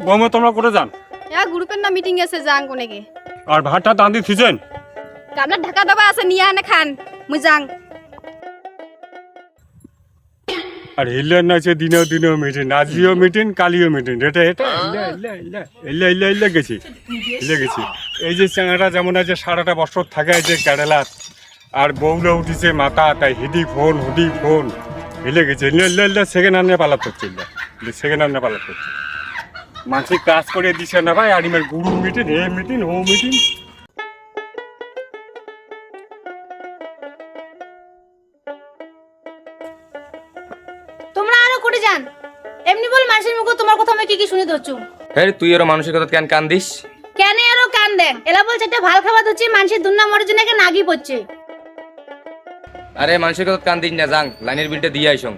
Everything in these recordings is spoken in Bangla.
বৌমা তোমরা করে যান গ্রুপের না মিটিং আছে যাং কোনেকে আর ভাতটা দাঁড়ি থিছেন গামলা ঢাকা দেবা আছে নিয়ে আনে খান মুই যাং আর হিল্লার নাচে দিনেও মিটিং আজিও মিটিং কালিও মিটিং এটা ইল্লা গেছি এই যে চাঙাটা যেমন আছে সারাটা বছর থাকে যে কেরালাত আর বউলে উঠিছে মাথা তাই হুদি ফোন হিলে গেছে ইল্লা সেকেন্ড হ্যান্ডে পালাত হচ্ছে সেকেন্ড হ্যান্ডে পালাত হচ্ছে মানুষের কাজ করে দিছে না ভাই আড়িমের গুরু মিটিং হে মিটিং হো মিটিং তোমরা আরো করে যান এমনি বল মানুষের মুখে তোমার কথা আমি কি শুনে ধরছু হ্যাঁ তুই আরো মানুষের কথা কেন কান দিস কেন আরো কান দেন এলা বলছে একটা ভাল খাবার হচ্ছে মানুষের দুন্না মরার জন্য একটা নাগি পড়ছে আরে মানুষের কথা কান দিস না যাং লাইনের বিলটা দিয়ে আইসং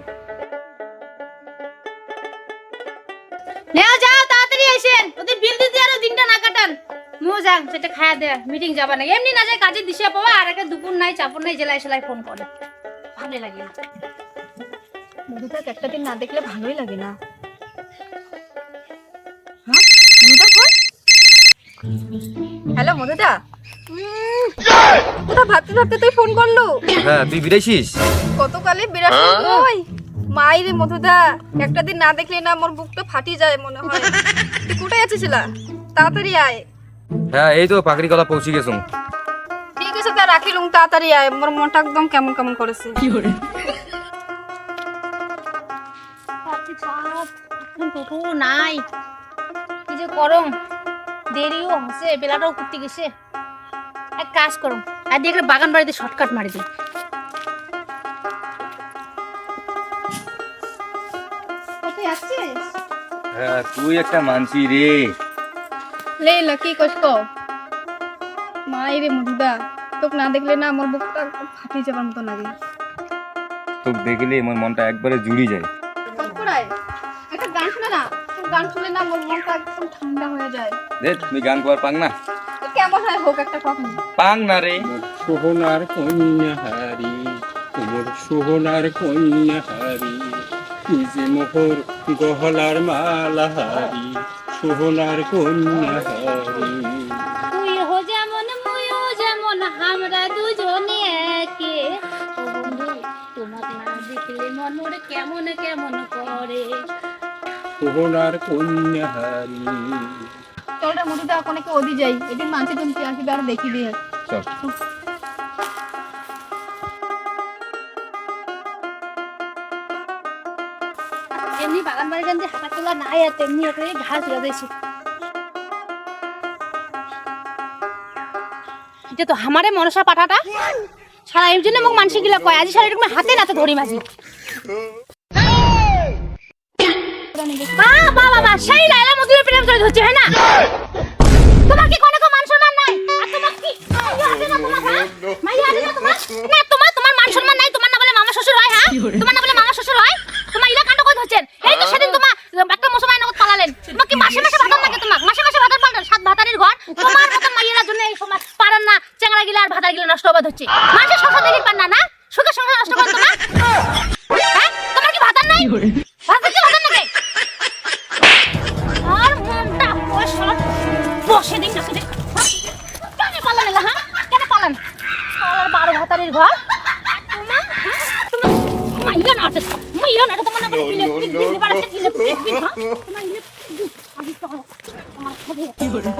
নেও যাও তাড়াতাড়ি আইসেন ওদের বিল দিতে আরো দিনটা না কাটান মু যাং সেটা খায়া দে মিটিং যাবা না এমনি না যায় কাজে দিশা পাওয়া আর একটা দুপুর নাই চাপুর নাই জেলায় সেলাই ফোন করে ভালো লাগে না মধুদাক একটা দিন না দেখলে ভালোই লাগে না হ্যাঁ মধুদা ফোন হ্যালো মধুদা কোথা ভাবতে তুই ফোন করলো হ্যাঁ তুই বিরাইছিস কতকালে বিরাট ওই মাইরে মধুদা একটা দিন না দেখলে না মোর বুকটা ফাটি যায় মনে হয় তুই কোথায় আছিসলা তাড়াতাড়ি আয় হ্যাঁ এই তো পাকড়ি কলা পৌঁছে গেছুম ঠিক আছে তা রাখিলুম তাড়াতাড়ি আয় মোর মনটা একদম কেমন করেছে কি করে নাই কি যে করম দেরিও হচ্ছে বেলাটাও করতে গেছে এক কাজ করো আর দিয়ে বাগান বাড়িতে শর্টকাট মারি দিই কোথায় আসছিস হ্যাঁ তুই একটা মানসি রে লেলা কি কষ্ট মাইরে মধুদা তোকে না দেখলে না আমার বুকটা ফাটি যাবার মতো লাগে তোকে দেখলে আমার মনটা একবারে জুড়ি যায় কোথায় একটা গান শুনে না গান শুনে না আমার মনটা একদম ঠান্ডা হয়ে যায় দে তুমি গান কর পাং না কেমন হয় হোক একটা কখন পাং না রে সোহনার কন্যা হারি তোমার সোহনার কন্যা হারি নিজে মোহর গহলার মালা হারি সোহনার কন্যা হারি তুই হো যেমন মুইও যেমন আমরা দুজনে একে ও বন্ধু তোমাকে না দেখলে মন কেমন করে সোহনার কন্যা হারি তোরা মধুদা কোনেকে ওদি যাই এদিন মানছি তুমি কি আসবে আর দেখি দিয়ে চল এমনি বাগান বাড়ি গান যে হাঁটা চলা নাই আর তেমনি একটা ঘাস লাগাইছে এটা তো আমারে মনসা পাঠাটা সারা এর জন্য মোক মানসি গিলা কয় আজি সারা এরকম হাতে নাতে ধরি মাঝি বাবা সেই লাইলা মধুর প্রেম করে ধরছে হ্যাঁ না তোমার কি কোনো মান সম্মান নাই আর তোমার কি মাইয়া আছে না তোমার না তোমার মান সম্মান নাই তোমার না বলে মামা শ্বশুর হয় হ্যাঁ তোমার না বলে মামা শ্বশুর হয় তোমার ইলা কাণ্ড কই ধরছেন এই তো সেদিন তোমার একটা মুসলমান নগদ পালালেন তোমার কি মাসে ভাতার লাগে তোমার মাসে ভাতার পাল্টান সাত ভাতারের ঘর তোমার মত মাইয়ার জন্য এই সময় পারান না চেংড়া গিলা আর ভাতার গিলা নষ্ট হবা ধরছে মাসে সংসার দেখি পান না না সুখে সংসার নষ্ট করে তোমার হ্যাঁ তোমার কি ভাতার নাই ভাতার কি ভাতার নাকি আর মনটা পয়সা বসে দিন না সেদিন কেন পালান এলা হ্যাঁ কেন পালান আর 12 ভাতারের ঘর তোমার মাইয়া না আছে মাইয়া না তোমার না বিলে বাড়াতে দিলে তোমার ইলে আমি তো আমার খবর কি করে